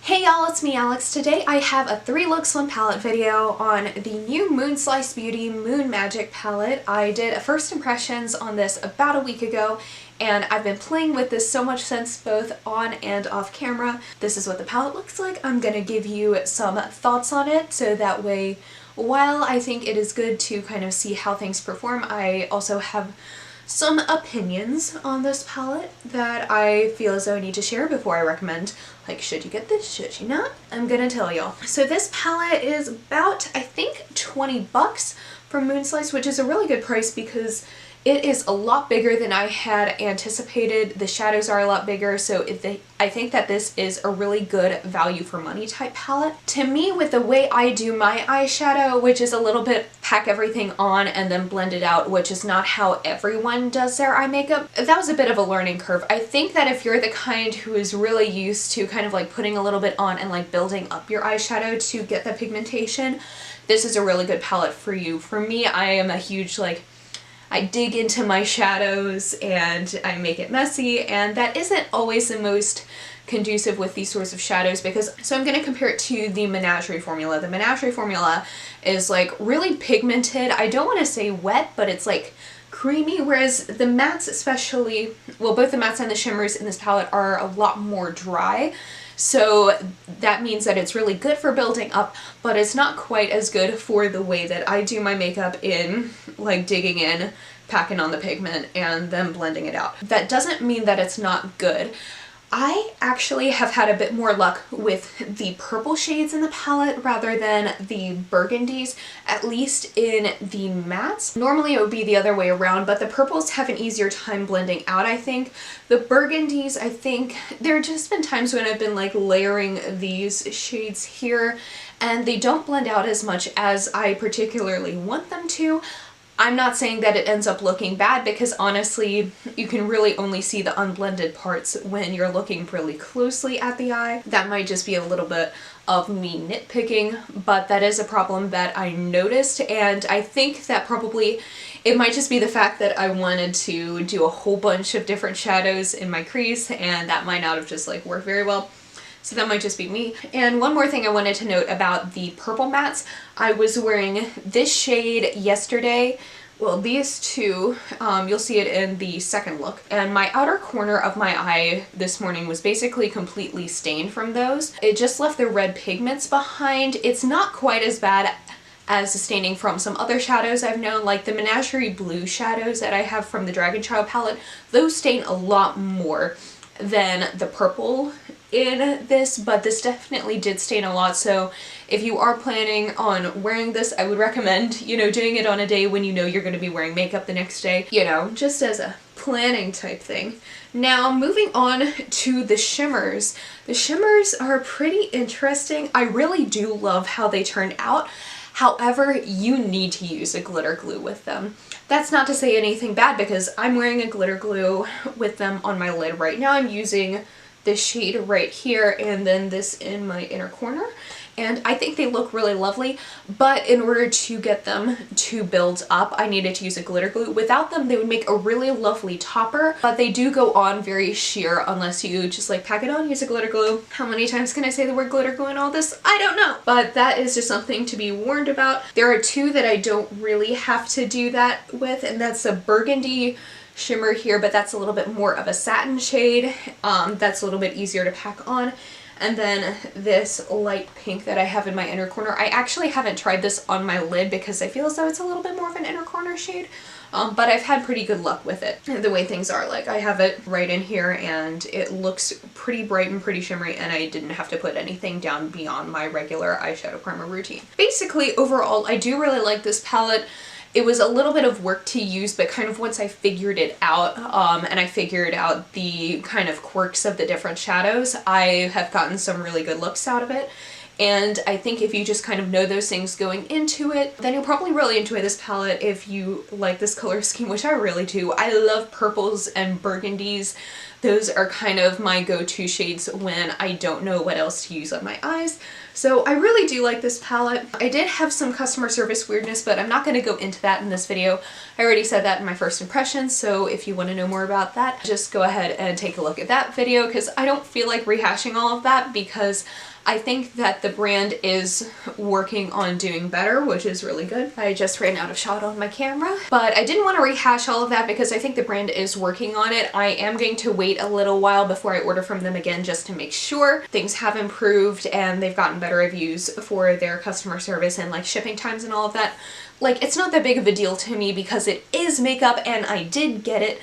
Hey y'all, it's me Alex. Today I have a 3-look swim palette video on the new Moonslice Beauty Moon Magic palette. I did a first impressions on this about a week ago, and I've been playing with this so much since both on and off camera. This is what the palette looks like. I'm gonna give you some thoughts on it so that way, while I think it is good to kind of see how things perform, I also have some opinions on this palette that I feel as though I need to share before I recommend, like, should you get this, should you not? I'm gonna tell y'all. So this palette is about, I think, 20 bucks from Moonslice, which is a really good price because it is a lot bigger than I had anticipated. The shadows are a lot bigger, so I think that this is a really good value for money type palette. To me, with the way I do my eyeshadow, which is a little bit pack everything on and then blend it out, which is not how everyone does their eye makeup, that was a bit of a learning curve. I think that if you're the kind who is really used to kind of like putting a little bit on and like building up your eyeshadow to get the pigmentation, this is a really good palette for you. For me, I am a huge I dig into my shadows and I make it messy, and that isn't always the most conducive with these sorts of shadows so I'm going to compare it to the Menagerie formula. The Menagerie formula is like really pigmented. I don't want to say wet, but it's like creamy, whereas the mattes especially, well, both the mattes and the shimmers in this palette are a lot more dry. So that means that it's really good for building up, but it's not quite as good for the way that I do my makeup in, like digging in, packing on the pigment, and then blending it out. That doesn't mean that it's not good. I actually have had a bit more luck with the purple shades in the palette rather than the burgundies, at least in the mattes. Normally it would be the other way around, but the purples have an easier time blending out, I think. The burgundies, I think, there have just been times when I've been like layering these shades here and they don't blend out as much as I particularly want them to. I'm not saying that it ends up looking bad because honestly, you can really only see the unblended parts when you're looking really closely at the eye. That might just be a little bit of me nitpicking, but that is a problem that I noticed, and I think that probably it might just be the fact that I wanted to do a whole bunch of different shadows in my crease, and that might not have just like worked very well. So that might just be me. And one more thing I wanted to note about the purple mattes. I was wearing this shade yesterday. Well, these two, you'll see it in the second look. And my outer corner of my eye this morning was basically completely stained from those. It just left the red pigments behind. It's not quite as bad as the staining from some other shadows I've known, like the Menagerie blue shadows that I have from the Dragon Child palette. Those stain a lot more than the purple in this, but this definitely did stain a lot. So if you are planning on wearing this, I would recommend, you know, doing it on a day when you know you're going to be wearing makeup the next day, you know, just as a planning type thing. Now moving on to the shimmers. The shimmers are pretty interesting. I really do love how they turned out. However, you need to use a glitter glue with them. That's not to say anything bad because I'm wearing a glitter glue with them on my lid right now. I'm using this shade right here and then this in my inner corner, and I think they look really lovely, but in order to get them to build up, I needed to use a glitter glue. Without them, they would make a really lovely topper, but they do go on very sheer unless you just like pack it on, use a glitter glue. How many times can I say the word glitter glue in all this? I don't know, but that is just something to be warned about. There are two that I don't really have to do that with, and that's a burgundy shimmer here, but that's a little bit more of a satin shade. That's a little bit easier to pack on. And then this light pink that I have in my inner corner. I actually haven't tried this on my lid because I feel as though it's a little bit more of an inner corner shade, but I've had pretty good luck with it. The way things are, like, I have it right in here and it looks pretty bright and pretty shimmery, and I didn't have to put anything down beyond my regular eyeshadow primer routine. Basically, overall, I do really like this palette. It was a little bit of work to use, but kind of once I figured it out, and I figured out the kind of quirks of the different shadows, I have gotten some really good looks out of it. And I think if you just kind of know those things going into it, then you'll probably really enjoy this palette if you like this color scheme, which I really do. I love purples and burgundies. Those are kind of my go-to shades when I don't know what else to use on my eyes. So I really do like this palette. I did have some customer service weirdness, but I'm not going to go into that in this video. I already said that in my first impressions, so if you want to know more about that, just go ahead and take a look at that video because I don't feel like rehashing all of that because I think that the brand is working on doing better, which is really good. I just ran out of shot on my camera, but I didn't want to rehash all of that because I think the brand is working on it. I am going to wait a little while before I order from them again just to make sure things have improved and they've gotten better reviews for their customer service and like shipping times and all of that. Like, it's not that big of a deal to me because it is makeup and I did get it.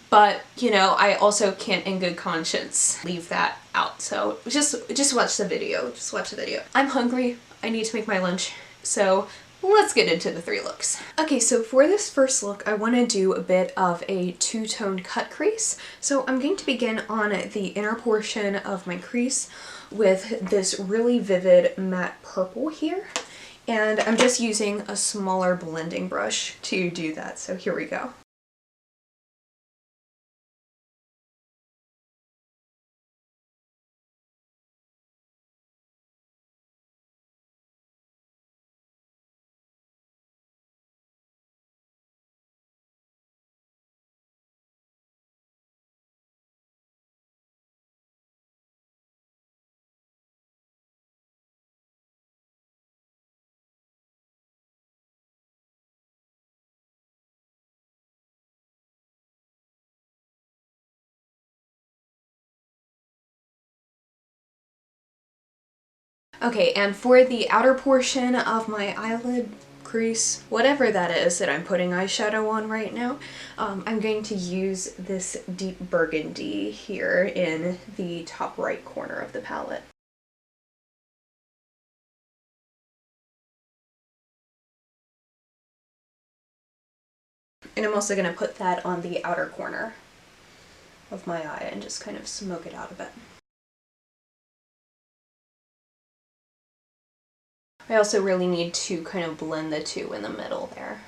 But, you know, I also can't in good conscience leave that out. So just watch the video. Just watch the video. I'm hungry. I need to make my lunch. So let's get into the 3 looks. Okay, so for this first look, I want to do a bit of a two-tone cut crease. So I'm going to begin on the inner portion of my crease with this really vivid matte purple here. And I'm just using a smaller blending brush to do that. So here we go. Okay, and for the outer portion of my eyelid crease, whatever that is that I'm putting eyeshadow on right now, I'm going to use this deep burgundy here in the top right corner of the palette. And I'm also going to put that on the outer corner of my eye and just kind of smoke it out a bit. I also really need to kind of blend the two in the middle there.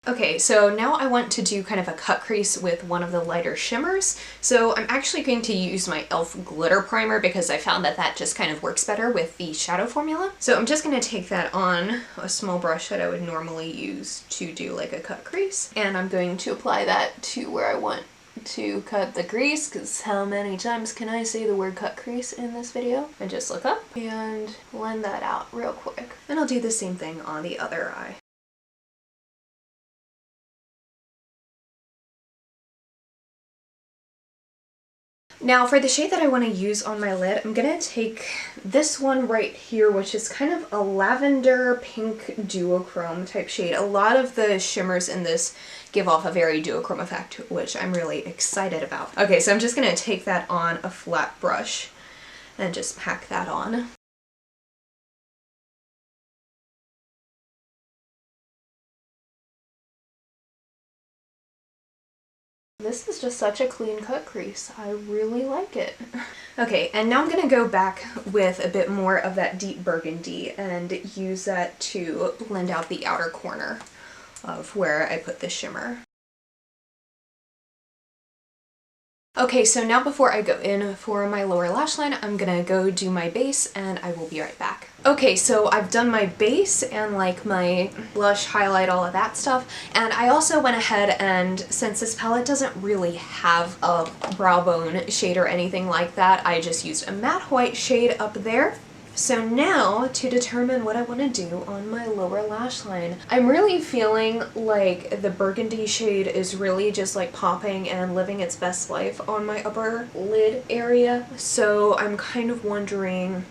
Okay, so now I want to do kind of a cut crease with one of the lighter shimmers. So I'm actually going to use my e.l.f. glitter primer because I found that that just kind of works better with the shadow formula. So I'm just going to take that on a small brush that I would normally use to do like a cut crease. And I'm going to apply that to where I want to cut the crease, because how many times can I say the word cut crease in this video? And just look up and blend that out real quick. And I'll do the same thing on the other eye. Now for the shade that I want to use on my lid, I'm going to take this one right here, which is kind of a lavender pink duochrome type shade. A lot of the shimmers in this give off a very duochrome effect, which I'm really excited about. Okay, so I'm just going to take that on a flat brush and just pack that on. This is just such a clean cut crease. I really like it. Okay, and now I'm going to go back with a bit more of that deep burgundy and use that to blend out the outer corner of where I put the shimmer. Okay, so now before I go in for my lower lash line, I'm gonna go do my base and I will be right back. Okay, so I've done my base and like my blush, highlight, all of that stuff. And I also went ahead and, since this palette doesn't really have a brow bone shade or anything like that, I just used a matte white shade up there. So now, to determine what I want to do on my lower lash line, I'm really feeling like the burgundy shade is really just like popping and living its best life on my upper lid area. So I'm kind of wondering,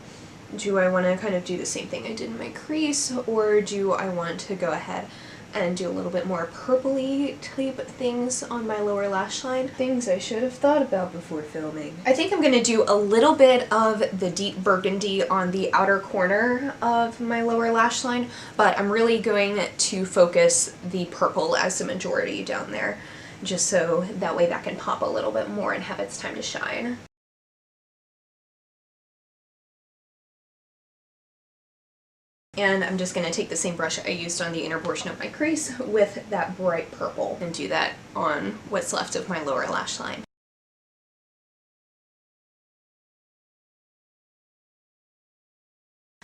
do I want to kind of do the same thing I did in my crease, or do I want to go ahead and do a little bit more purpley type things on my lower lash line? Things I should have thought about before filming. I think I'm going to do a little bit of the deep burgundy on the outer corner of my lower lash line, but I'm really going to focus the purple as the majority down there, just so that way that can pop a little bit more and have its time to shine. And I'm just going to take the same brush I used on the inner portion of my crease with that bright purple and do that on what's left of my lower lash line.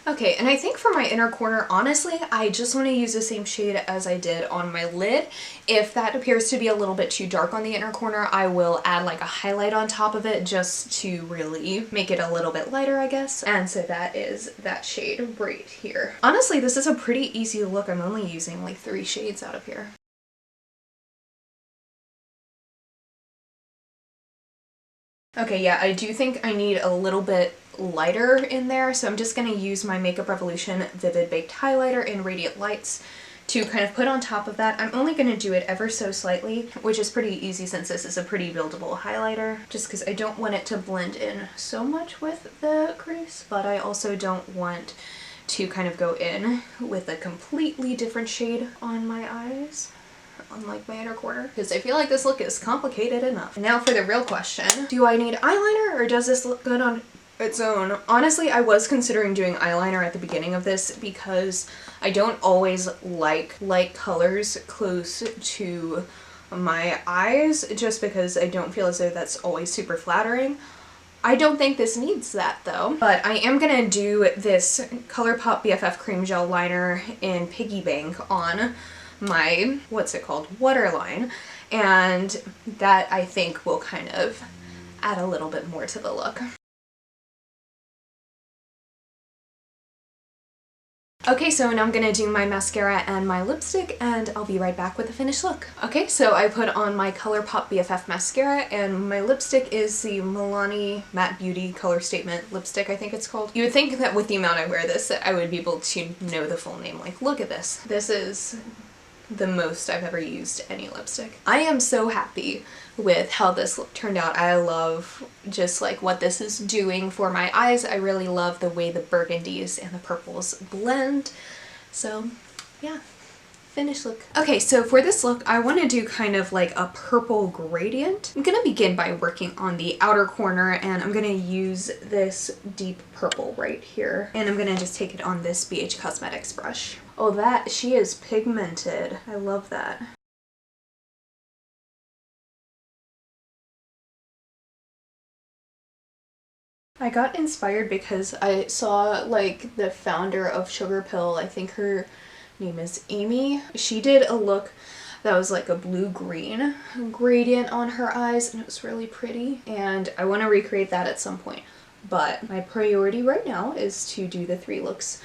Okay, and I think for my inner corner, honestly, I just want to use the same shade as I did on my lid. If that appears to be a little bit too dark on the inner corner, I will add like a highlight on top of it just to really make it a little bit lighter, I guess. And so that is that shade right here. Honestly, this is a pretty easy look. I'm only using like 3 shades out of here. Okay, yeah, I do think I need a little bit lighter in there, so I'm just going to use my Makeup Revolution Vivid Baked Highlighter in Radiant Lights to kind of put on top of that. I'm only going to do it ever so slightly, which is pretty easy since this is a pretty buildable highlighter, just because I don't want it to blend in so much with the crease, but I also don't want to kind of go in with a completely different shade on my eyes, unlike my inner corner, because I feel like this look is complicated enough. Now for the real question, do I need eyeliner or does this look good on its own? Honestly, I was considering doing eyeliner at the beginning of this because I don't always like light colors close to my eyes, just because I don't feel as though that's always super flattering. I don't think this needs that though, but I am gonna do this ColourPop BFF Cream Gel Liner in Piggy Bank on my, what's it called, waterline, and that I think will kind of add a little bit more to the look. Okay, so now I'm gonna do my mascara and my lipstick, and I'll be right back with the finished look. Okay, so I put on my ColourPop BFF mascara, and my lipstick is the Milani Matte Beauty Color Statement lipstick, I think it's called. You would think that with the amount I wear this, that I would be able to know the full name. Like, look at this. This is the most I've ever used any lipstick. I am so happy with how this look turned out. I love just like what this is doing for my eyes. I really love the way the burgundies and the purples blend. So yeah, finished look. Okay, so for this look, I want to do kind of like a purple gradient. I'm gonna begin by working on the outer corner, and I'm gonna use this deep purple right here. And I'm gonna just take it on this BH Cosmetics brush. Oh, that, she is pigmented. I love that. I got inspired because I saw like the founder of Sugar Pill, I think her name is Amy. She did a look that was like a blue-green gradient on her eyes, and it was really pretty. And I want to recreate that at some point. But my priority right now is to do the 3 looks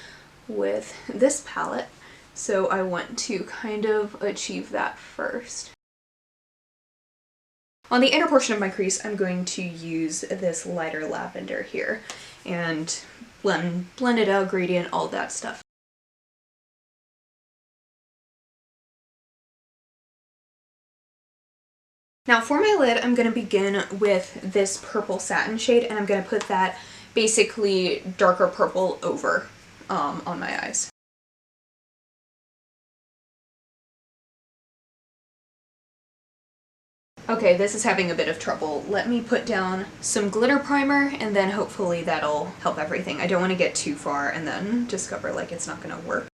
with this palette. So I want to kind of achieve that first. On the inner portion of my crease, I'm going to use this lighter lavender here and blend it out, gradient, all that stuff. Now for my lid, I'm going to begin with this purple satin shade, and I'm going to put that basically darker purple over on my eyes. Okay, this is having a bit of trouble. Let me put down some glitter primer, and then hopefully that'll help everything. I don't want to get too far and then discover like it's not going to work.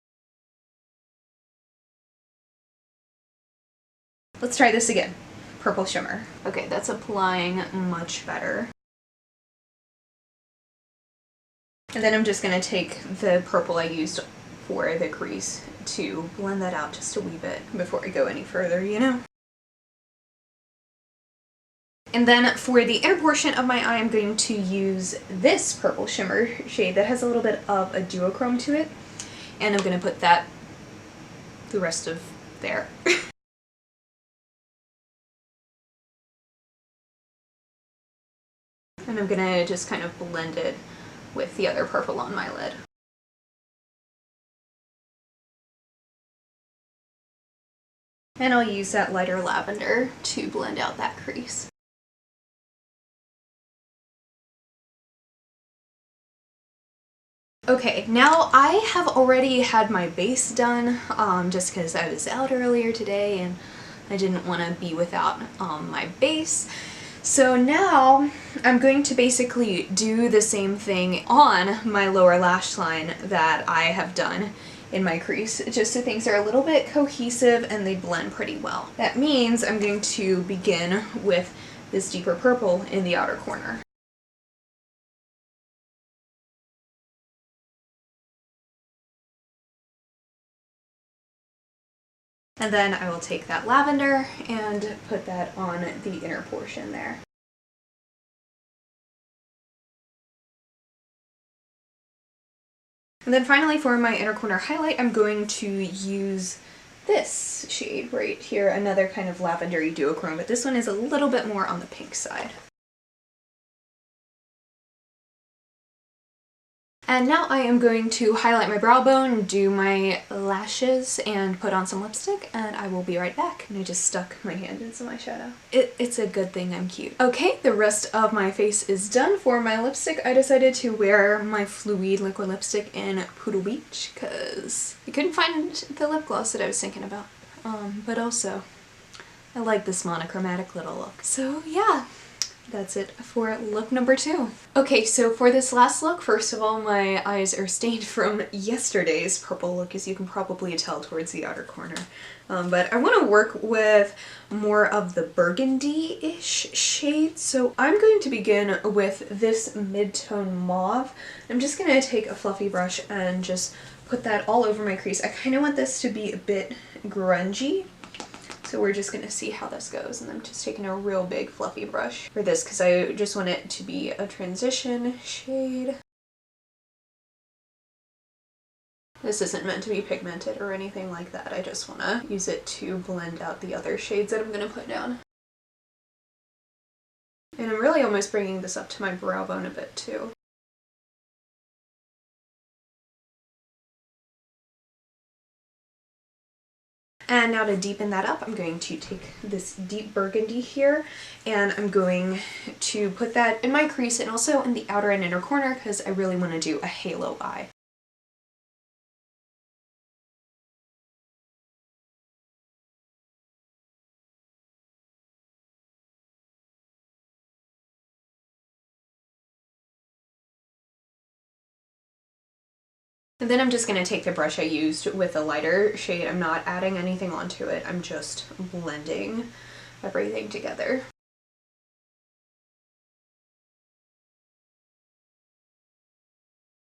Let's try this again. Purple shimmer. Okay, that's applying much better. And then I'm just going to take the purple I used for the crease to blend that out just a wee bit before I go any further, you know? And then for the inner portion of my eye, I'm going to use this purple shimmer shade that has a little bit of a duochrome to it. And I'm going to put that the rest of there. And I'm going to just kind of blend it with the other purple on my lid. And I'll use that lighter lavender to blend out that crease. Okay, now I have already had my base done, just because I was out earlier today and I didn't want to be without my base. So now I'm going to basically do the same thing on my lower lash line that I have done in my crease, just so things are a little bit cohesive and they blend pretty well. That means I'm going to begin with this deeper purple in the outer corner. And then I will take that lavender and put that on the inner portion there. And then finally for my inner corner highlight, I'm going to use this shade right here, another kind of lavendery duochrome, but this one is a little bit more on the pink side. And now I am going to highlight my brow bone, do my lashes, and put on some lipstick, and I will be right back. And I just stuck my hand into my shadow. It's a good thing I'm cute. Okay, the rest of my face is done. For my lipstick, I decided to wear my Fluid liquid lipstick in Poodle Beach, because I couldn't find the lip gloss that I was thinking about. But also, I like this monochromatic little look. So yeah. That's it for look number 2. Okay, so for this last look, first of all, my eyes are stained from yesterday's purple look, as you can probably tell towards the outer corner. But I want to work with more of the burgundy-ish shade, so I'm going to begin with this mid-tone mauve. I'm just going to take a fluffy brush and just put that all over my crease. I kind of want this to be a bit grungy. So we're just going to see how this goes, and I'm just taking a real big fluffy brush for this because I just want it to be a transition shade. This isn't meant to be pigmented or anything like that, I just want to use it to blend out the other shades that I'm going to put down. And I'm really almost bringing this up to my brow bone a bit too. And now to deepen that up, I'm going to take this deep burgundy here, and I'm going to put that in my crease and also in the outer and inner corner because I really want to do a halo eye. And then I'm just going to take the brush I used with a lighter shade. I'm not adding anything onto it, I'm just blending everything together.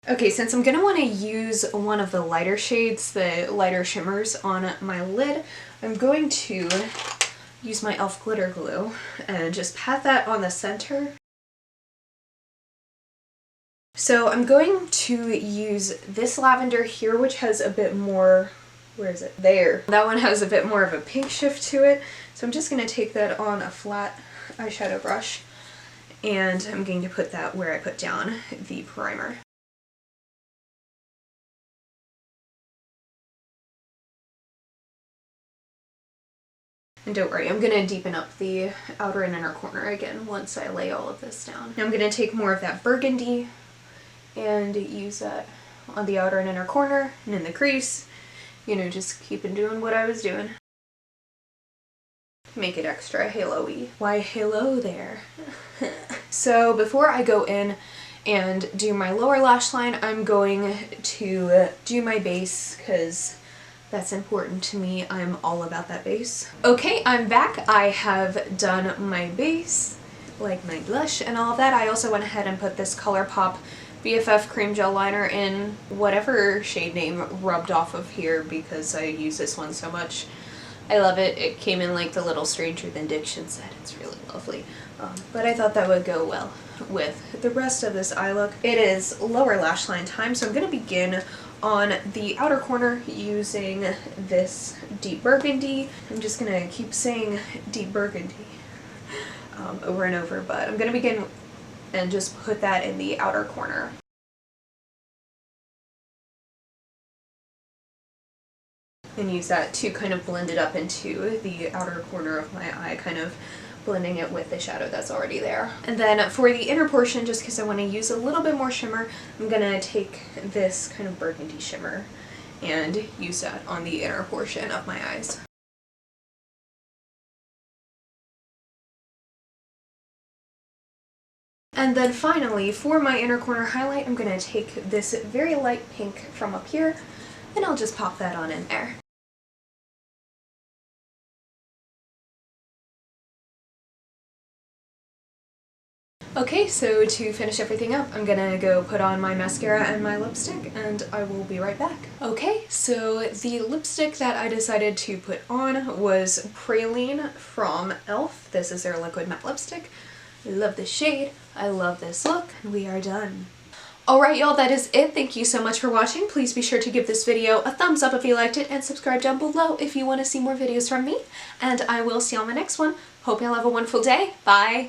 Okay, since I'm going to want to use one of the lighter shades, the lighter shimmers on my lid, I'm going to use my e.l.f. glitter glue and just pat that on the center. So I'm going to use this lavender here, which has a bit more, where is it? There. That one has a bit more of a pink shift to it. So I'm just going to take that on a flat eyeshadow brush, and I'm going to put that where I put down the primer. And don't worry, I'm going to deepen up the outer and inner corner again once I lay all of this down. Now I'm going to take more of that burgundy and use that on the outer and inner corner and in the crease. You know, just keeping doing what I was doing. Make it extra halo-y. Why halo there? So before I go in and do my lower lash line, I'm going to do my base because that's important to me. I'm all about that base. Okay, I'm back. I have done my base, like my blush and all of that. I also went ahead and put this ColourPop BFF cream gel liner in whatever shade name rubbed off of here because I use this one so much. I love it. It came in like the little Stranger Than Diction set. It's really lovely. But I thought that would go well with the rest of this eye look. It is lower lash line time, so I'm going to begin on the outer corner using this deep burgundy. I'm just going to keep saying deep burgundy over and over, but I'm going to begin and just put that in the outer corner. And use that to kind of blend it up into the outer corner of my eye, kind of blending it with the shadow that's already there. And then for the inner portion, just because I want to use a little bit more shimmer, I'm going to take this kind of burgundy shimmer and use that on the inner portion of my eyes. And then finally, for my inner corner highlight, I'm going to take this very light pink from up here, and I'll just pop that on in there. Okay, so to finish everything up, I'm gonna go put on my mascara and my lipstick, and I will be right back. Okay, so the lipstick that I decided to put on was Praline from e.l.f. This is their liquid matte lipstick. I love this shade, I love this look, and we are done. Alright y'all, that is it. Thank you so much for watching. Please be sure to give this video a thumbs up if you liked it, and subscribe down below if you want to see more videos from me. And I will see you on my next one. Hope y'all have a wonderful day. Bye!